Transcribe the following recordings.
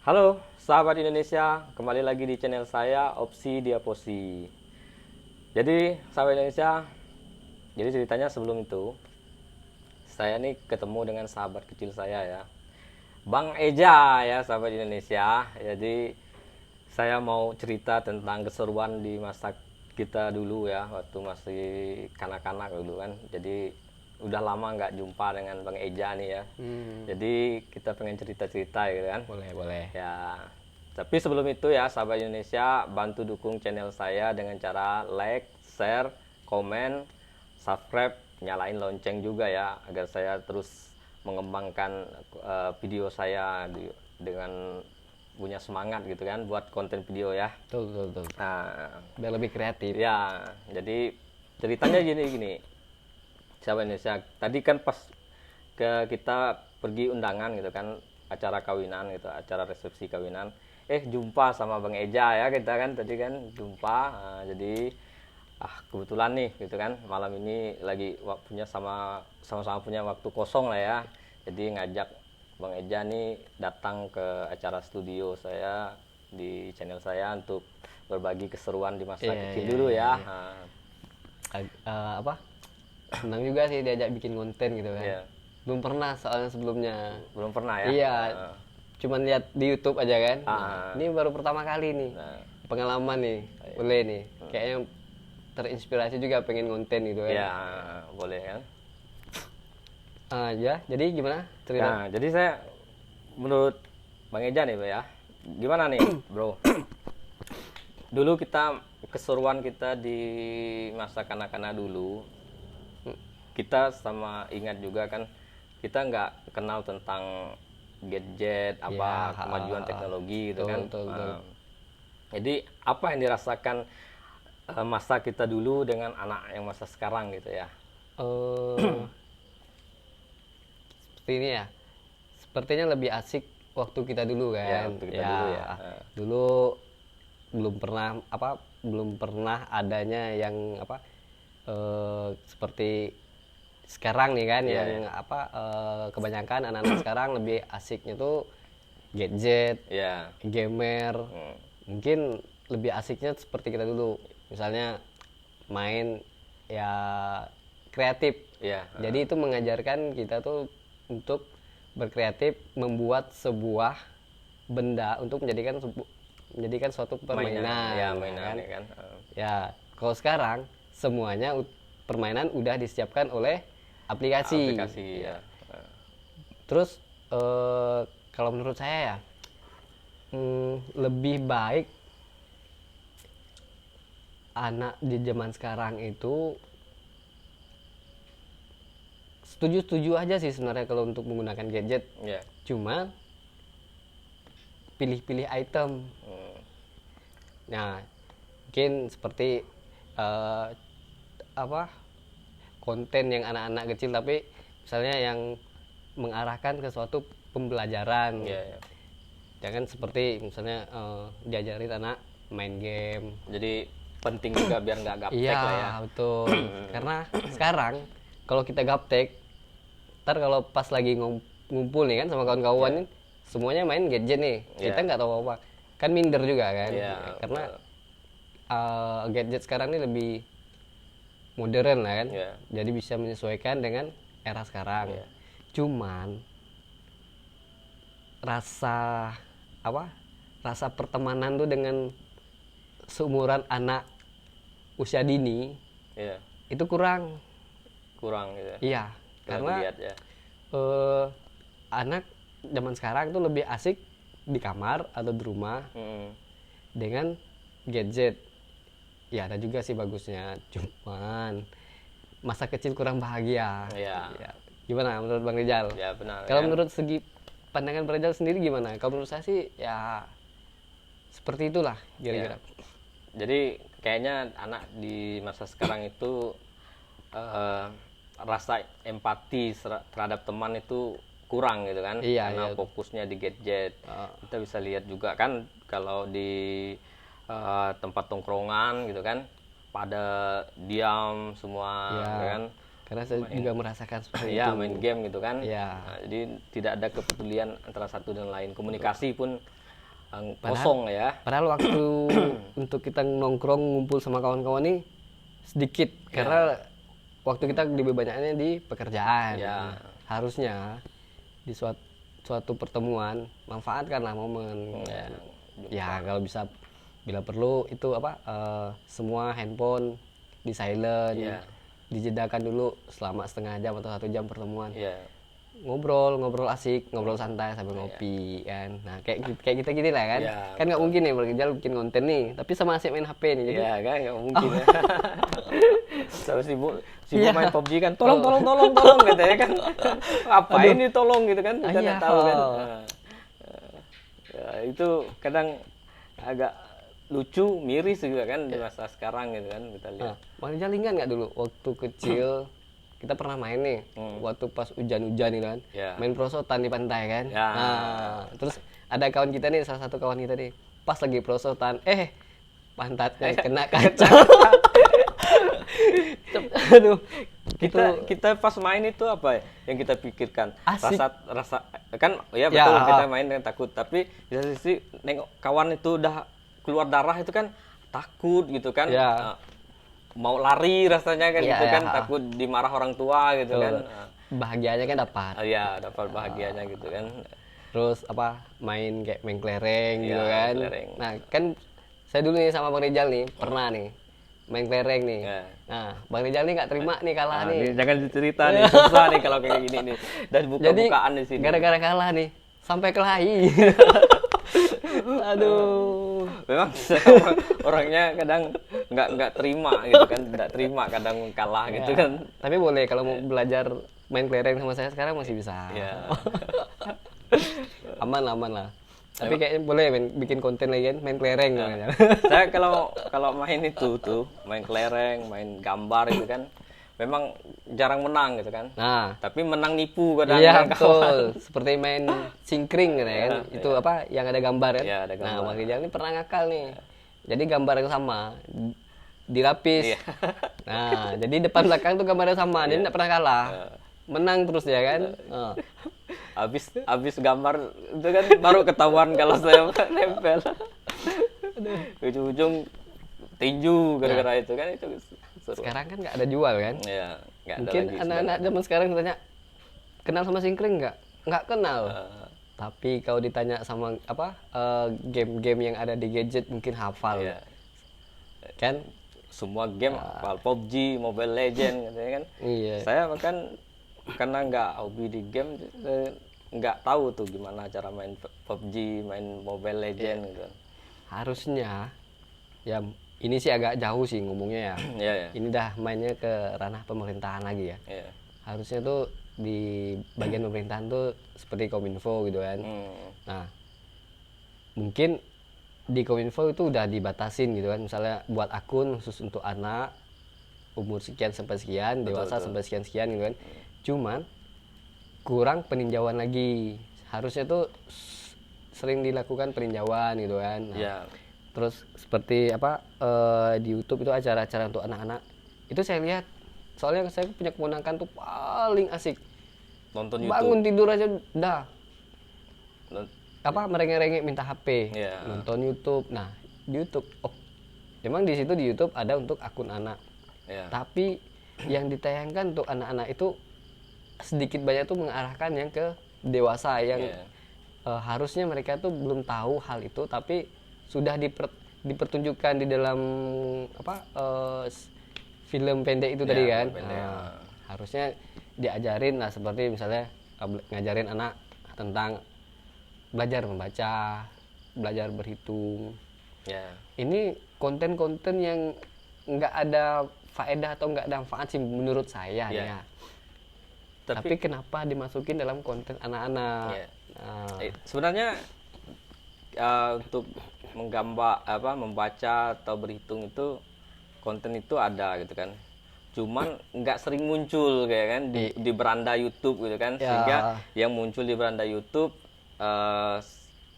Halo, sahabat Indonesia, kembali lagi di channel saya, Opsi Diaposi. Jadi, sahabat Indonesia, jadi ceritanya sebelum itu, saya nih ketemu dengan sahabat kecil saya ya, Bang Eja ya, sahabat Indonesia. Jadi, saya mau cerita tentang keseruan di masa kita dulu ya, waktu masih kanak-kanak dulu kan. Jadi, udah lama nggak jumpa dengan Bang Eja nih ya. Jadi, kita pengen cerita-cerita gitu kan. Boleh. Ya, tapi sebelum itu ya sahabat Indonesia, bantu dukung channel saya dengan cara like, share, komen, subscribe, nyalain lonceng juga ya agar saya terus mengembangkan video saya dengan punya semangat gitu kan buat konten video ya. Betul. Nah, Biar lebih kreatif. ya, jadi ceritanya gini, sahabat Indonesia. Tadi kan pas kita pergi undangan gitu kan, acara kawinan gitu, acara resepsi kawinan. Jumpa sama Bang Eja ya kita kan tadi kan jumpa. Nah, jadi kebetulan nih gitu kan malam ini lagi waktunya sama-sama punya waktu kosong lah ya. Jadi ngajak Bang Eja nih datang ke acara studio saya di channel saya untuk berbagi keseruan di masa kecil dulu ya. Nah, Apa? Senang juga sih diajak bikin konten gitu kan. iya. Belum pernah soalnya sebelumnya. Belum pernah ya. Iya. Cuman lihat di YouTube aja kan. Nah, Ah, ini baru pertama kali nih. nah, Pengalaman nih. Boleh nih. Kayaknya terinspirasi juga pengen konten gitu kan. ya boleh kan. Ya, jadi gimana cerita? Nah, jadi saya menurut Bang Eja nih, Pak ya. Gimana nih, Bro? Dulu kita keseruan kita di masa kanak-kanak dulu, kita sama ingat juga kan kita nggak kenal tentang gadget apa Ya, kemajuan teknologi gitu kan. betul. Jadi apa yang dirasakan masa kita dulu dengan anak yang masa sekarang gitu ya? Eh, Seperti ini ya. Sepertinya lebih asik waktu kita dulu kan. Ya, waktu kita dulu ya. Dulu belum pernah adanya yang seperti sekarang nih kan, Iya, yang ya. kebanyakan anak-anak sekarang lebih asiknya tuh gadget, Ya. gamer. Mungkin lebih asiknya seperti kita dulu. Misalnya main ya kreatif. Ya. Jadi itu mengajarkan kita tuh untuk berkreatif, membuat sebuah benda untuk menjadikan suatu permainan. Ya, ya kan? mainan ya kan. Ya, kalau sekarang semuanya permainan udah disiapkan oleh aplikasi. Aplikasi ya. Terus kalau menurut saya ya lebih baik anak di zaman sekarang itu setuju aja sih sebenarnya kalau untuk menggunakan gadget. Ya. Cuma pilih-pilih item. Nah, mungkin seperti eh, apa konten yang anak-anak kecil tapi misalnya yang mengarahkan ke suatu pembelajaran. Ya, ya. Jangan seperti misalnya diajarin anak main game. Jadi penting juga biar nggak gaptek Iya, lah ya. betul. Karena sekarang kalau kita gaptek, ntar kalau pas lagi ngumpul nih kan sama kawan-kawan, semuanya main gadget nih, kita nggak tahu apa-apa, kan minder juga kan. Iya, Karena gadget sekarang ini lebih modern lah kan, Iya. jadi bisa menyesuaikan dengan era sekarang. Iya. Cuman rasa rasa pertemanan tuh dengan seumuran anak usia dini Iya. itu kurang. Gitu ya. Iya, karena Lihat ya. anak zaman sekarang tuh lebih asik di kamar atau di rumah dengan gadget. Ya ada juga sih bagusnya, cuman masa kecil kurang bahagia. Iya. Ya. Gimana menurut Bang Rizal? Ya benar. Kalau kan? menurut segi pandangan Bang Rizal sendiri gimana? Kalau menurut saya sih ya seperti itulah kira-kira. Jadi kayaknya anak di masa sekarang itu rasa empati terhadap teman itu kurang gitu kan. Iya, Karena iya. fokusnya di gadget. Kita bisa lihat juga kan kalau di tempat tongkrongan gitu kan pada diam semua Iya. gitu kan. Karena saya juga merasakan seperti Iya, itu. main game gitu kan. Iya. Nah, jadi tidak ada kepedulian antara satu dan lain. Komunikasi pun kosong ya. Padahal waktu untuk kita nongkrong ngumpul sama kawan-kawan nih sedikit karena waktu kita lebih banyaknya di pekerjaan. Ya. Harusnya di suatu pertemuan manfaatkanlah momen. Ya kalau bisa bila perlu itu semua handphone di silent, dijedakan dulu selama setengah jam atau 1 jam pertemuan. Ngobrol asik, ngobrol santai sambil ngopi kan. Nah kayak kita gini lah kan. Kan nggak mungkin ya bekerja bikin konten nih, tapi sama asik main HP nih. Jadi Kan nggak mungkin ya. Sama sibuk main PUBG kan. Tolong katanya kan. Apa ini tolong gitu kan? Kita nggak tahu kan. Itu kadang agak lucu, miris juga kan di masa sekarang gitu kan kita lihat. Bang Rijal ingat nggak dulu waktu kecil kita pernah main nih waktu pas hujan-hujan nih kan, main prosotan di pantai kan. Nah, terus ada kawan kita nih, salah satu kawan kita nih, pas lagi prosotan, pantatnya kena kaca. Aduh, kita pas main itu apa yang kita pikirkan? Asik. Rasa kan ya betul kita main dengan takut, tapi di satu sisi nengok kawan itu udah keluar darah itu kan takut gitu kan. Mau lari rasanya kan gitu kan, takut dimarah orang tua gitu kan. Bahagianya kan dapat. Dapat bahagianya gitu kan. Terus main kelereng gitu kan. Kelereng. Nah, kan saya dulu nih sama Bang Rijal nih pernah nih main kelereng nih. Nah, Bang Rijal nih nggak terima nih kalah nih. Jangan dicerita nih, susah nih kalau kayak gini nih. Dan buka-bukaan di sini. Gara-gara kalah nih sampai kelahi. Aduh. Memang orangnya kadang nggak terima gitu kan, nggak terima kadang kalah gitu kan. Tapi boleh kalau mau belajar main kelereng sama saya sekarang masih bisa. Aman lah. Tapi kayaknya boleh bikin konten lagi kan, main kelereng. Saya kalau main itu tuh, main kelereng, main gambar itu kan, memang jarang menang gitu kan. Nah, tapi menang nipu kadang. Iya betul. Seperti main singkring gitu kan. Itu yang ada gambar kan. Ada gambar. Nah, Bang Rijal ini pernah ngakal nih. Jadi gambar yang sama dilapis. Nah, jadi depan belakang tuh gambarnya sama. Dia tidak pernah kalah. Menang terus ya kan. Habis gambar itu kan baru ketahuan kalau saya nempel. Ujung-ujung tinju gara-gara itu kan itu seru. Sekarang kan nggak ada jual kan? Nggak mungkin ada lagi anak-anak zaman sekarang ditanya kenal sama singkring nggak kenal. Tapi kalau ditanya sama game-game yang ada di gadget mungkin hafal. Kan semua game hafal, PUBG, Mobile Legend katanya kan. Saya kan karena nggak hobi di game, nggak tahu tuh gimana cara main PUBG, main Mobile Legend gitu. Harusnya ya ini sih agak jauh sih ngomongnya ya. Ini dah mainnya ke ranah pemerintahan lagi ya. Harusnya tuh di bagian pemerintahan tuh seperti Kominfo gitu kan. Nah, mungkin di Kominfo itu udah dibatasin gitu kan. Misalnya buat akun khusus untuk anak umur sekian sampai sekian, dewasa sampai sekian gitu kan. Cuman kurang peninjauan lagi. Harusnya tuh sering dilakukan peninjauan gitu kan. Nah, terus seperti di YouTube itu acara-acara untuk anak-anak itu saya lihat, soalnya saya punya keponakan tuh paling asik nonton YouTube. Bangun tidur aja dah merengek-rengek minta HP, nonton YouTube. Nah di YouTube, memang di situ di YouTube ada untuk akun anak, tapi yang ditayangkan untuk anak-anak itu sedikit banyak tuh mengarahkan yang ke dewasa yang harusnya mereka tuh belum tahu hal itu, tapi sudah dipertunjukkan di dalam film pendek itu tadi kan. Harusnya diajarin lah, seperti misalnya ngajarin anak tentang belajar membaca, belajar berhitung. Ini konten-konten yang nggak ada faedah atau nggak ada manfaat sih menurut saya ya. Tapi kenapa dimasukin dalam konten anak-anak? Sebenarnya untuk menggambar membaca atau berhitung itu konten itu ada gitu kan, cuman nggak sering muncul kayak kan di beranda YouTube gitu kan. Sehingga yang muncul di beranda YouTube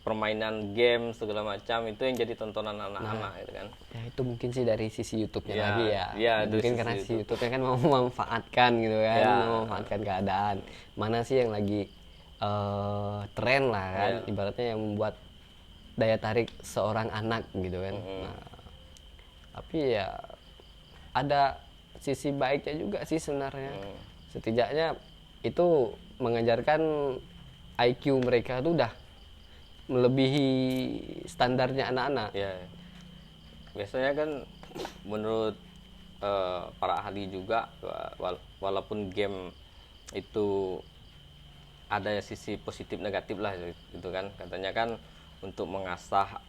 permainan game segala macam itu yang jadi tontonan anak-anak gitu kan. Itu mungkin sih dari sisi YouTube-nya lagi ya. Mungkin karena si YouTube-nya kan mau memanfaatkan gitu kan, memanfaatkan keadaan. Mana sih yang lagi tren lah kan, ibaratnya yang membuat daya tarik seorang anak gitu kan. Nah, tapi ya ada sisi baiknya juga sih sebenarnya. Setidaknya itu mengajarkan IQ mereka tuh udah melebihi standarnya anak-anak. Ya, biasanya kan menurut para ahli juga, walaupun game itu ada sisi positif negatif lah gitu kan, katanya kan untuk mengasah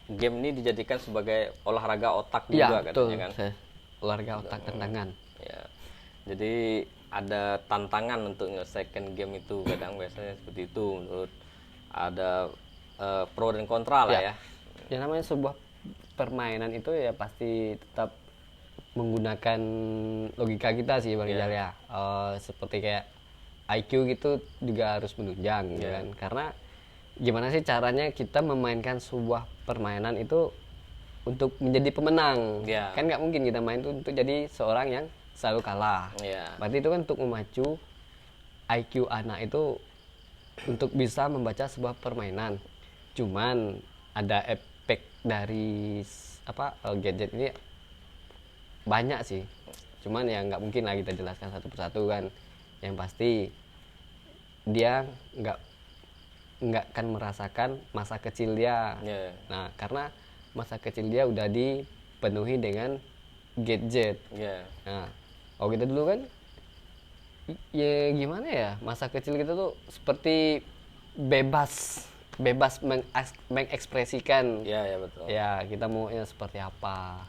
game ini dijadikan sebagai olahraga otak juga, betul, katanya kan. Olahraga otak tantangan. Ya, jadi ada tantangan untuk menyelesaikan game itu, kadang biasanya seperti itu. Menurut ada pro dan kontra lah ya. Ya namanya sebuah permainan itu ya pasti tetap menggunakan logika kita sih Bang Ijal ya. Seperti kayak IQ gitu juga harus menunjang gitu kan. Karena gimana sih caranya kita memainkan sebuah permainan itu untuk menjadi pemenang. Kan nggak mungkin kita main itu untuk jadi seorang yang selalu kalah. Berarti itu kan untuk memacu IQ anak itu untuk bisa membaca sebuah permainan. Cuman ada efek dari gadget ini banyak sih. Cuman ya nggak mungkin lah kita jelaskan satu persatu kan. Yang pasti dia nggak akan merasakan masa kecil dia. Nah, karena masa kecil dia udah dipenuhi dengan gadget. Nah, kalau kita dulu kan ya gimana ya, masa kecil kita tuh seperti bebas mengekspresikan. Ya betul. Ya, kita maunya seperti apa.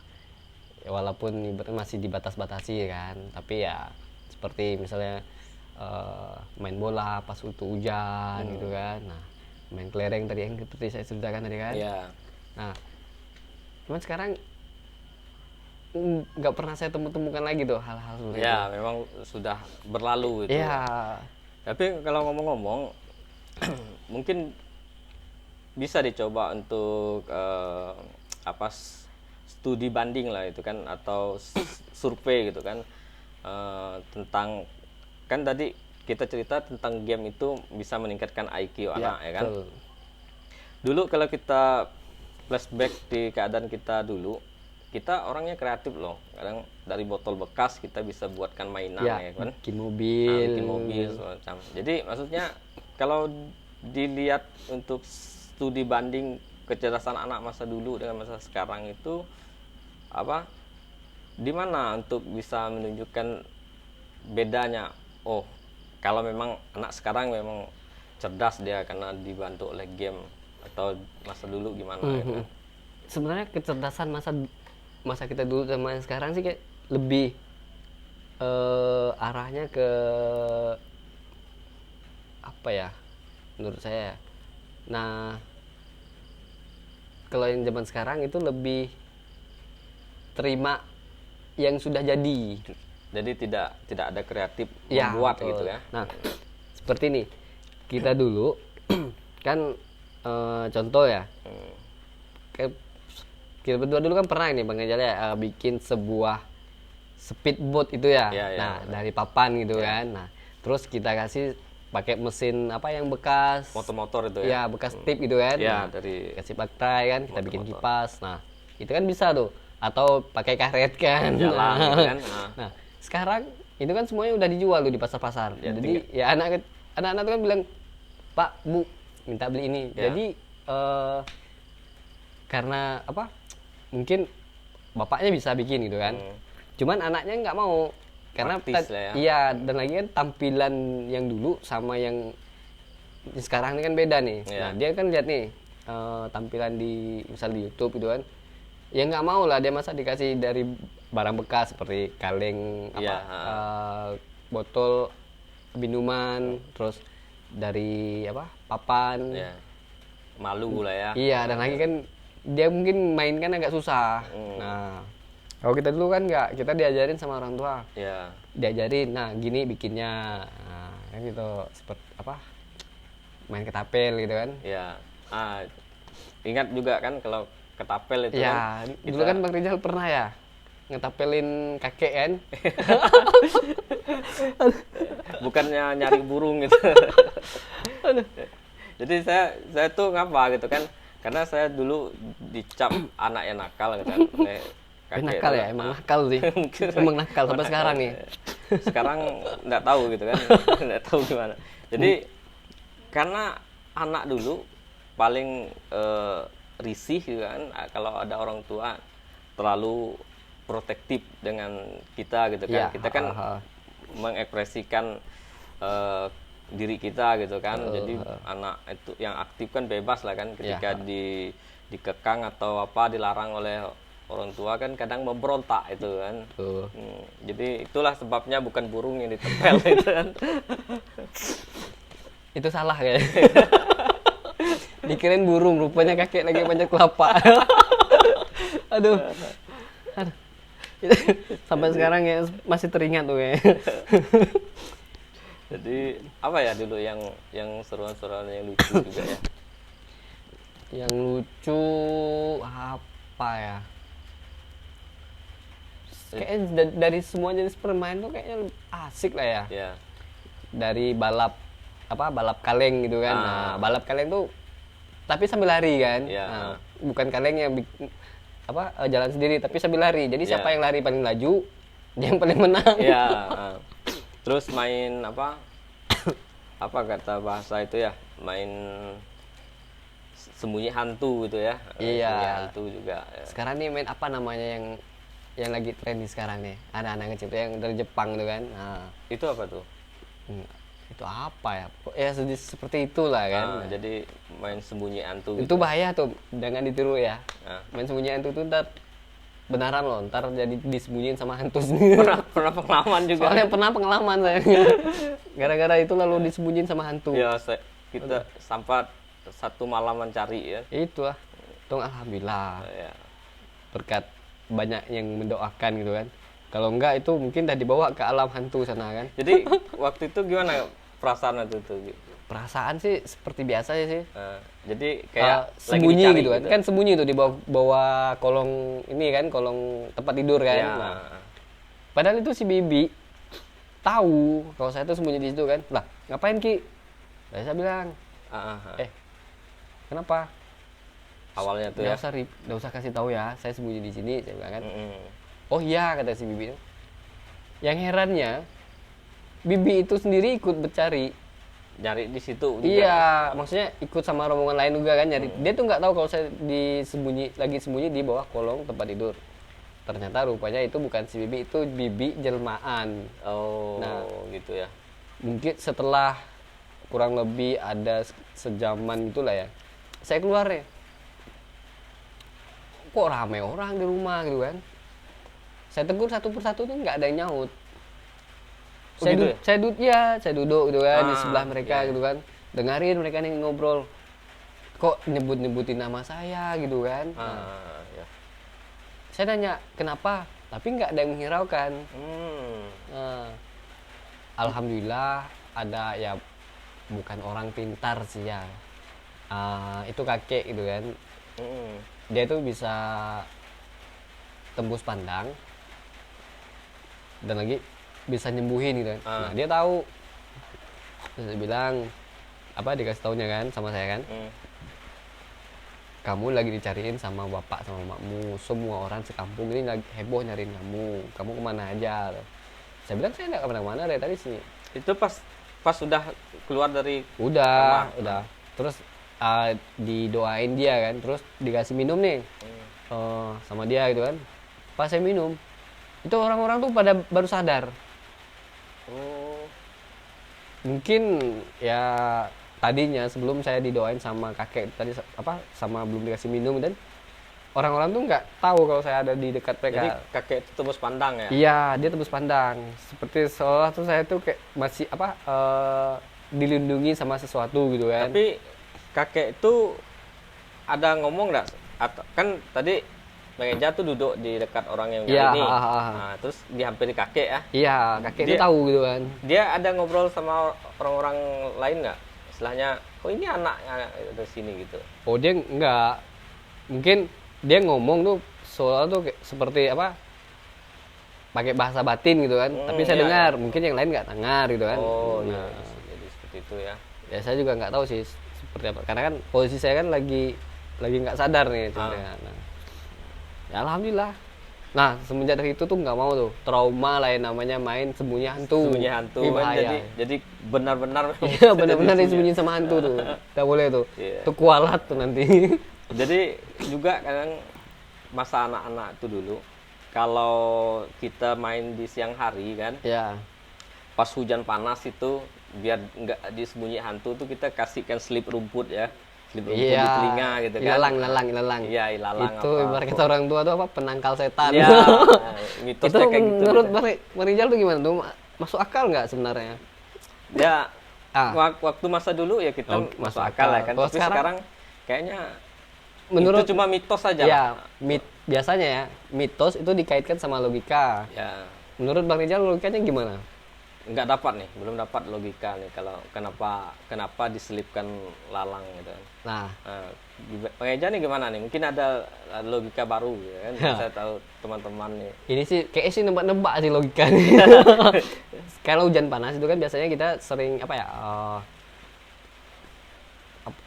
Ya, walaupun masih dibatas-batasi kan, tapi ya seperti misalnya main bola pas waktu hujan gitu kan. Nah, main kelereng tadi yang seperti saya ceritakan tadi kan. Nah, cuman sekarang nggak pernah saya temukan lagi tuh hal-hal seperti itu. Ya, memang sudah berlalu itu. Tapi kalau ngomong-ngomong mungkin bisa dicoba untuk studi banding lah itu kan, atau survei gitu kan, tentang, kan tadi kita cerita tentang game itu bisa meningkatkan IQ anak ya kan. Betul. Dulu kalau kita flashback di keadaan kita dulu, kita orangnya kreatif loh. Kadang dari botol bekas kita bisa buatkan mainan ya kan. Bikin mobil. Bikin mobil semacam. Jadi maksudnya kalau dilihat untuk studi banding kecerdasan anak masa dulu dengan masa sekarang itu di mana untuk bisa menunjukkan bedanya. Oh, kalau memang anak sekarang memang cerdas dia karena dibantu oleh game, atau masa dulu gimana ya kan? Sebenarnya kecerdasan masa kita dulu sama yang sekarang sih kayak lebih arahnya ke apa ya menurut saya. Nah, kalau yang zaman sekarang itu lebih terima yang sudah jadi. Jadi tidak ada kreatif membuat betul. gitu ya. Nah, seperti ini kita dulu kan contoh ya. Kita berdua dulu kan pernah ini Bang Ijal ya, bikin sebuah speedboat itu ya. Nah, dari papan gitu kan. Nah, terus kita kasih pakai mesin yang bekas motor-motor itu ya. Ya, bekas tip gitu kan. Ya, nah, dari kasih pakai kan, kita bikin kipas. Nah, itu kan bisa tuh. Atau pakai karet kan. Jalan gitu kan. Nah, sekarang itu kan semuanya udah dijual tuh di pasar-pasar. Jadi ya anak-anak tuh kan bilang, "Pak, Bu, minta beli ini." Jadi karena mungkin bapaknya bisa bikin gitu kan. Cuman anaknya nggak mau karena iya, dan lagi kan tampilan yang dulu sama yang sekarang ini kan beda nih. Nah, dia kan lihat nih tampilan misal di YouTube gitu kan. Ya nggak mau lah dia, masa dikasih dari barang bekas seperti kaleng botol minuman, terus dari papan. Malu lah ya. Iya, dan lagi kan dia mungkin main kan agak susah. Nah, kalau kita dulu kan nggak, kita diajarin sama orang tua. Diajarin, nah gini bikinnya. Nah, kan gitu, seperti main ketapel gitu kan. Ingat juga kan kalau ketapel itu kan. Dulu kan Bang Rijal pernah ya ngetapelin kakek kan. Bukannya nyari burung gitu. Jadi saya tuh ngapa gitu kan, Karena saya dulu dicap anak yang nakal gitu kan. Nakal ya, emang nakal sih. Emang nakal sampai sekarang nih. Sekarang nggak tahu gitu kan, nggak tahu gimana. Jadi karena anak dulu paling risih gitu kan, kalau ada orang tua terlalu protektif dengan kita gitu kan. Kita kan mengekspresikan diri kita gitu kan. Jadi anak itu yang aktif kan bebas lah kan, ketika dikekang atau apa, dilarang oleh orang tua kan kadang memberontak itu kan. Jadi itulah sebabnya bukan burung yang ditempel itu kan. Itu salah kayaknya. Dikirain burung, rupanya kakek lagi panjat kelapa. Aduh. Sampai sekarang ya masih teringat tuh kayaknya. Jadi apa ya dulu yang seruan-seruan yang lucu juga ya. Yang lucu apa ya? Kayaknya dari semua jenis permainan tuh kayaknya asik lah ya. Yeah. Dari balap kaleng gitu kan. Nah, balap kaleng tuh tapi sambil lari kan. Nah, bukan kaleng yang jalan sendiri tapi sambil lari. Jadi siapa yang lari paling laju, dia yang paling menang. Iya. Terus main apa kata bahasa itu ya, main sembunyi hantu gitu ya. Iya. Sembunyi hantu juga. Ya. Sekarang nih main apa namanya yang lagi tren di sekarang nih, anak-anak kecil yang dari Jepang tuh kan. Nah, itu apa tuh? Itu apa ya? Ya seperti itulah kan. Jadi main sembunyi hantu. Itu bahaya tuh, jangan ditiru ya. Main sembunyi hantu tuh ntar beneran loh, ntar jadi disembunyiin sama hantu sendiri. Pernah pengalaman juga. Soalnya pernah pengalaman saya. Gara-gara itu lalu disembunyiin sama hantu. Ya, kita sampai satu malam mencari ya. Itu lah. Tung alhamdulillah. Ya. Berkat banyak yang mendoakan gitu kan. Kalau enggak itu mungkin udah dibawa ke alam hantu sana kan. Jadi waktu itu gimana perasaan itu tuh? Perasaan sih seperti biasa sih. Jadi kayak sembunyi gitu kan. Kan sembunyi tuh di bawah kolong ini kan, kolong tempat tidur kan. Ya. Nah, padahal itu si Bibi tahu kalau saya tuh sembunyi di situ kan. Lah, ngapain Ki? Saya bilang, kenapa? Awalnya tuh ya. Nggak usah kasih tahu ya, saya sembunyi di sini, saya bilang kan. Oh iya, kata si Bibi. Yang herannya, Bibi itu sendiri ikut bercari. Nyari di situ juga. Iya, maksudnya ikut sama rombongan lain juga kan nyari. Dia tuh nggak tahu kalau saya lagi sembunyi di bawah kolong tempat tidur. Ternyata rupanya itu bukan si Bibi, itu Bibi jelmaan. Oh, nah, gitu ya. Mungkin setelah kurang lebih ada sejaman gitulah ya. Saya keluar ya. Kok ramai orang di rumah gitu kan. Saya tegur satu persatu tuh nggak ada yang nyaut. Saya duduk gitu kan di sebelah mereka gitu kan. Dengarin mereka nih ngobrol. Kok nyebutin nama saya gitu kan. Saya nanya kenapa, tapi nggak ada yang menghiraukan. Alhamdulillah ada ya, bukan orang pintar sih ya. Itu kakek gitu kan. Dia tuh bisa tembus pandang dan lagi bisa nyembuhin gitu kan. Nah, dia tahu. Terus dia bilang dikasih taunya kan sama saya kan. Kamu lagi dicariin sama bapak sama makmu. Semua orang sekampung ini lagi heboh nyariin kamu. Kamu kemana aja? Saya bilang saya nggak kemana-mana dari tadi sini. Itu pas sudah keluar dari udah. Terus didoain dia kan, terus dikasih minum nih sama dia gitu kan. Pas saya minum, itu orang-orang tuh pada baru sadar. Mungkin ya tadinya sebelum saya didoain sama kakek tadi sama belum dikasih minum, dan orang-orang tuh nggak tahu kalau saya ada di dekat mereka. Jadi kakek itu tembus pandang ya? Iya, dia tembus pandang. Seperti seolah tuh saya tuh kayak masih dilindungi sama sesuatu gitu kan. Tapi kakek itu ada ngomong nggak? Kan tadi Bang Eja tuh duduk di dekat orang yang ini. Nah, terus dihampiri kakek ya? Iya, kakek itu tahu gitu kan. Dia ada ngobrol sama orang-orang lain nggak? Istilahnya, ini anaknya dari sini gitu. Oh, dia nggak. Mungkin dia ngomong tuh soalnya tuh kayak, seperti pakai bahasa batin gitu kan. Tapi saya dengar, mungkin yang lain nggak dengar gitu kan. Oh, nah, iya. Jadi seperti itu ya. Ya saya juga nggak tahu sih seperti apa. Karena kan posisi saya kan lagi lagi nggak sadar nih ceritanya. Nah, ya alhamdulillah. Nah, semenjak dari itu tuh nggak mau tuh, trauma lah yang namanya main sembunyi hantu. Sembunyi hantu Ih, kan, bahaya. jadi benar-benar Iya, benar-benar disembunyi sama hantu tuh. Nggak boleh tuh. Iya. Tuh kualat tuh nanti. Jadi juga kadang masa anak-anak itu dulu, kalau kita main di siang hari kan, Ya. pas hujan panas itu biar nggak disembunyi hantu tuh kita kasihkan selip rumput ya, selip rumput di telinga gitu kan. Ilalang. Iya, ilalang Itu ibarat kita orang tua tuh apa, penangkal setan. Ya, Itu mitosnya kayak gitu. menurut Bang Rijal tuh gimana tuh? Masuk akal nggak sebenarnya? Ya, Ah. waktu masa dulu ya kita Oh, masuk akal ya kan. Kalau Tapi sekarang kayaknya menurut itu cuma mitos saja. ya, biasanya ya, mitos itu dikaitkan sama logika. Ya, Menurut Bang Rijal logikanya gimana? nggak dapat nih, belum dapat logika nih kalau kenapa diselipkan lalang gitu kan. Nah, Nah, Bang Eja nih gimana nih? Mungkin ada logika baru ya kan? Ya. Saya tahu teman-teman nih. ini sih kayaknya sih nebak-nebak sih logikanya. Kalau hujan panas itu kan biasanya kita sering apa ya?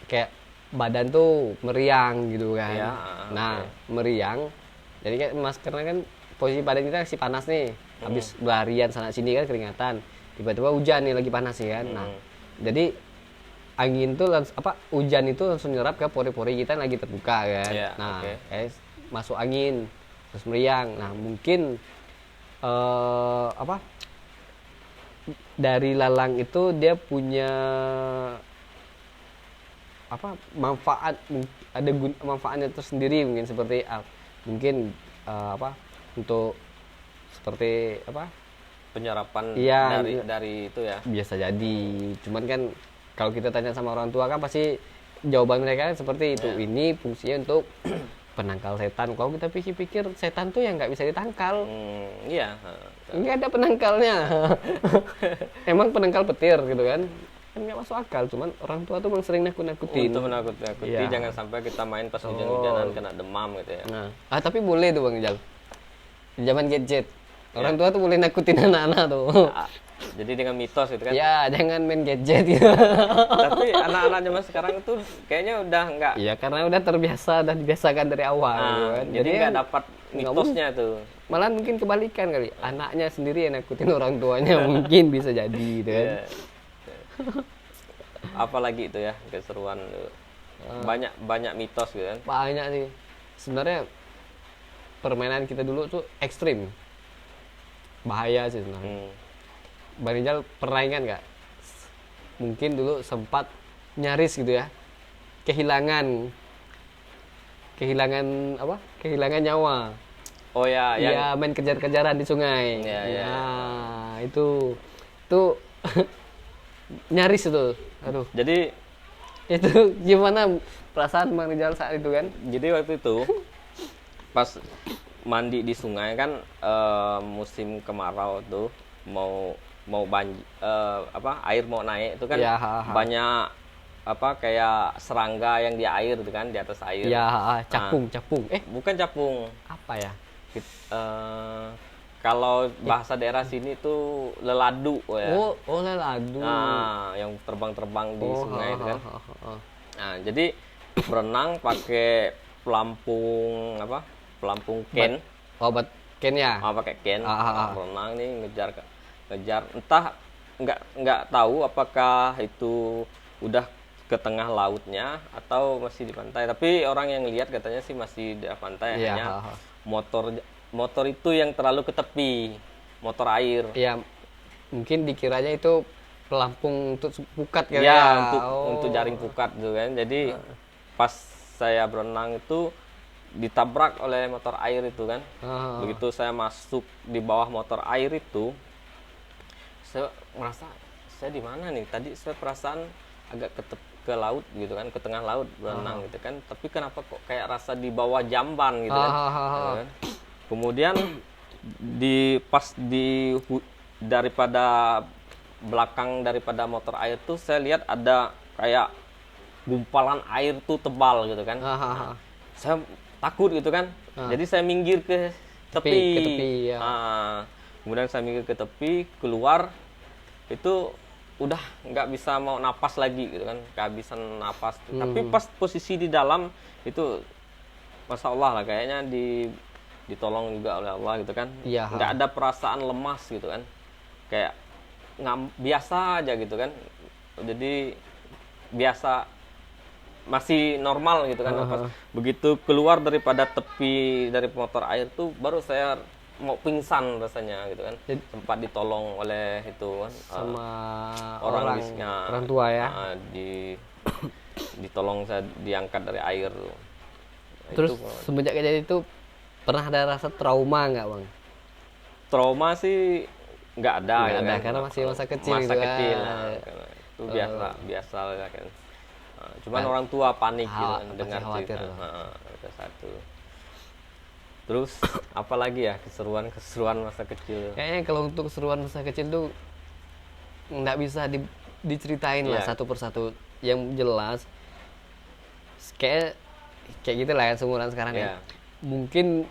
Kayak badan tuh meriang gitu kan. Ya, Nah, meriang. Jadi kan maskernya kan posisi badan kita masih panas nih. Habis berlarian sana sini kan keringatan. Tiba-tiba hujan nih lagi panas ya kan. Nah, jadi angin tuh hujan itu langsung nyerap ke pori-pori kita yang lagi terbuka kan. Ya, Nah, oke. kayak masuk angin terus meriang. Nah, mungkin dari lalang itu dia punya manfaat, ada manfaatnya tersendiri mungkin seperti mungkin untuk seperti Penyerapan Iya, dari itu ya. biasa jadi. Cuman kan kalau kita tanya sama orang tua kan pasti jawaban mereka kan seperti itu. Ini fungsinya untuk penangkal setan. Kalau kita pikir-pikir, setan tuh yang nggak bisa ditangkal. Iya. Nggak ada penangkalnya. Emang penangkal petir gitu kan nggak masuk akal. Cuman orang tua tuh memang sering nakut-nakutin. Untuk menakut-nakuti, Iya. jangan sampai kita main pas hujan-hujanan kena demam gitu ya. Nah, tapi boleh tuh Bang Ijal. Di zaman gadget, orang tua tuh boleh nakutin anak-anak tuh. Jadi dengan mitos gitu kan. Ya, jangan main gadget gitu. Tapi anak-anak zaman sekarang tuh kayaknya udah nggak. Iya, karena udah terbiasa dan dibiasakan dari awal gitu kan. Jadi nggak kan dapat mitosnya tuh. malah mungkin kebalikan kali. Anaknya sendiri yang nakutin orang tuanya mungkin bisa jadi gitu kan. Iya. Apalagi itu ya keseruan tuh. Banyak mitos gitu kan. Banyak sih. Sebenarnya permainan kita dulu tuh ekstrim. Bahaya sih sebenarnya. Bang Rijal pernah ingat nggak? Mungkin dulu sempat nyaris gitu ya. Kehilangan nyawa. Oh ya, Iya, main kejar-kejaran di sungai. Iya. Itu nyaris itu. Aduh, Jadi itu gimana perasaan Bang Rijal saat itu kan? waktu itu pas mandi di sungai kan musim kemarau tuh mau air mau naik itu kan Ya, banyak kayak serangga yang di air itu kan, di atas air. Ya, capung. Bukan capung. Apa ya? Kalau bahasa daerah sini tuh leladu ya. Oh, leladu. Nah, yang terbang-terbang di sungai itu kan. Oh. Nah, jadi berenang pakai pelampung Ken. Obat Ken ya? Pakai Ken. Ah. Berenang nih ngejar entah nggak tahu apakah itu udah ke tengah lautnya atau masih di pantai. Tapi orang yang lihat katanya sih masih di pantai, Iya, hanya motor itu yang terlalu ke tepi, motor air. Iya, mungkin dikiranya itu pelampung untuk pukat kali Ya, ya. untuk jaring pukat gitu kan. Jadi pas saya berenang itu ditabrak oleh motor air itu kan. Begitu saya masuk di bawah motor air itu, saya merasa saya di mana nih? Tadi saya perasaan agak ke laut gitu kan, ke tengah laut berenang gitu kan. Tapi kenapa kok kayak rasa di bawah jamban gitu kan? Gitu kan. Kemudian daripada belakang daripada motor air tuh saya lihat ada kayak gumpalan air tuh tebal gitu kan. Saya takut gitu kan. Jadi saya minggir ke tepi. Ke tepi, ya. Kemudian saya minggir ke tepi, keluar itu udah nggak bisa mau napas lagi gitu kan, kehabisan napas. Tapi pas posisi di dalam itu Masya Allah lah, kayaknya ditolong juga oleh Allah gitu kan. Iya. Nggak ada perasaan lemas gitu kan, kayak biasa aja gitu kan. Jadi biasa, masih normal gitu kan. Pas begitu keluar daripada tepi dari motor air tuh baru saya mau pingsan rasanya gitu kan. Sempat ditolong oleh itu kan, Sama orang tua ya. Ditolong, saya diangkat dari air tuh. Terus Itu, semenjak kejadian itu pernah ada rasa trauma nggak Bang? trauma sih nggak ada, Nggak gitu ada, kan. karena masih masa kecil Masa gitu kecil, kan. nah, karena itu biasa lah kan. Cuman orang tua panik gitu kan, pasti dengar khawatir cerita. loh. Itu satu. Terus apalagi ya keseruan masa kecil? Kayaknya kalau untuk keseruan masa kecil tuh nggak bisa diceritain lah Iya. satu persatu. Yang jelas kayak gitu lah ya seumuran sekarang Iya. ya. Mungkin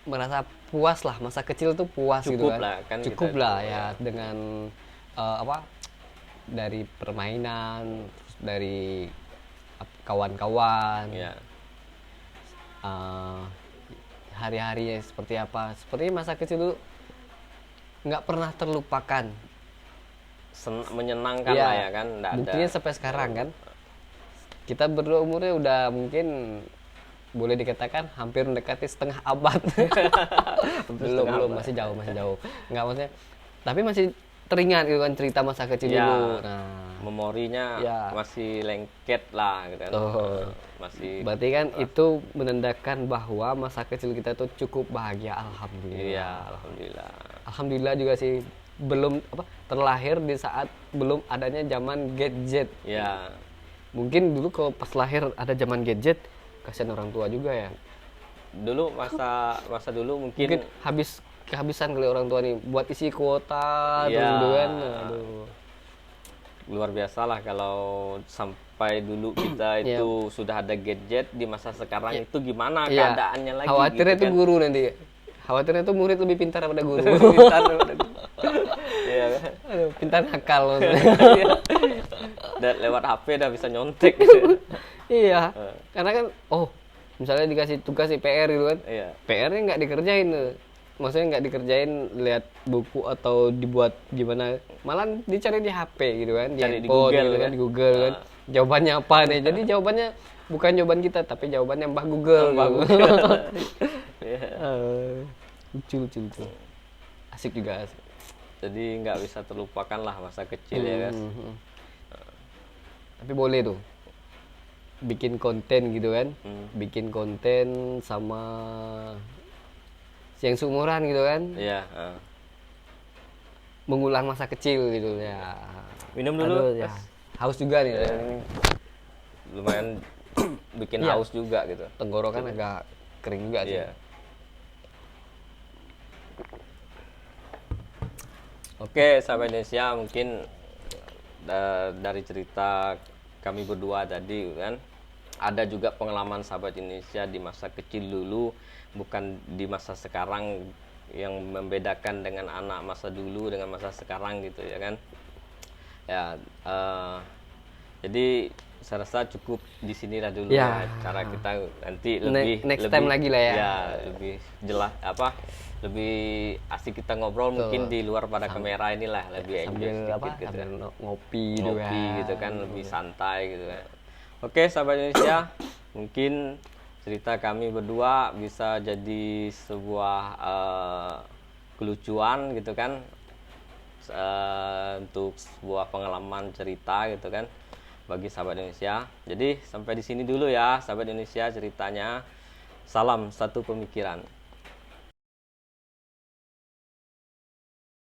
merasa puas lah, masa kecil tuh puas gitu Cukup kan. lah, kan Cukup kita lah itu, ya dengan dari permainan, terus dari kawan-kawan. Iya. Hari-harinya seperti apa, seperti masa kecil itu nggak pernah terlupakan. Menyenangkan Iya, lah ya kan, nggak ada. buktinya sampai sekarang kan kita berdua umurnya udah mungkin boleh dikatakan hampir mendekati setengah abad. belum masih jauh nggak, maksudnya tapi masih teringat gitu kan cerita masa kecil Ya, dulu. Nah, memorinya Ya. masih lengket lah gitu kan. Tuh. Masih berarti kan itu menandakan bahwa masa kecil kita tuh cukup bahagia, alhamdulillah. iya, alhamdulillah. Alhamdulillah juga sih, belum terlahir di saat belum adanya zaman gadget. Ya, Mungkin dulu kalau pas lahir ada zaman gadget, kasihan orang tua juga ya. dulu masa dulu Mungkin mungkin kehabisan kali orang tua nih buat isi kuota Iya. dulu kan. Aduh. luar biasa lah kalau sampai dulu kita Iya. itu sudah ada gadget, di masa sekarang itu gimana Iya. keadaannya lagi Khawatirnya gitu tuh kan. guru nanti. Khawatirnya tuh murid lebih pintar daripada guru. Pintar daripada guru. Iya kan? Aduh, pintar nakal. Iya. Dan lewat HP udah bisa nyontek gitu. Iya. Karena kan misalnya dikasih tugas PR gitu kan. Iya. PR-nya nggak dikerjain. Maksudnya nggak dikerjain lihat buku atau dibuat gimana, malah dicari di HP gitu kan, Cari di handphone Google gitu kan. di Google kan. Jawabannya apa nih? Jadi jawabannya bukan jawaban kita tapi jawabannya Mbah Google. Mbah gitu. Google. Iya. Lucu. Asik juga. Asik. Jadi nggak bisa terlupakan lah masa kecil ya guys. Tapi boleh tuh bikin konten gitu kan, bikin konten sama yang seumuran gitu kan, Iya. mengulang masa kecil gitu ya. Minum dulu. Aduh, ya. Haus juga nih. Lumayan bikin Iya. haus juga gitu. Tenggorokan agak kering juga sih. Iya. Oke, sahabat Indonesia, mungkin dari cerita kami berdua tadi kan, ada juga pengalaman sahabat Indonesia di masa kecil dulu, bukan di masa sekarang, yang membedakan dengan anak masa dulu dengan masa sekarang gitu ya kan. Ya, jadi saya rasa cukup di sinilah dulu Ya. ya cara kita, nanti lebih Next time lagi lah ya. lebih jelas lebih asik kita ngobrol. Betul. Mungkin di luar pada kamera inilah lebih enjoy Sambil sedikit gitu sambil kan. ngopi Ngopi gitu kan, lebih santai gitu kan. Oke sahabat Indonesia, mungkin cerita kami berdua bisa jadi sebuah kelucuan gitu kan, untuk sebuah pengalaman cerita gitu kan bagi sahabat Indonesia. Jadi sampai di sini dulu ya sahabat Indonesia ceritanya. Salam satu pemikiran.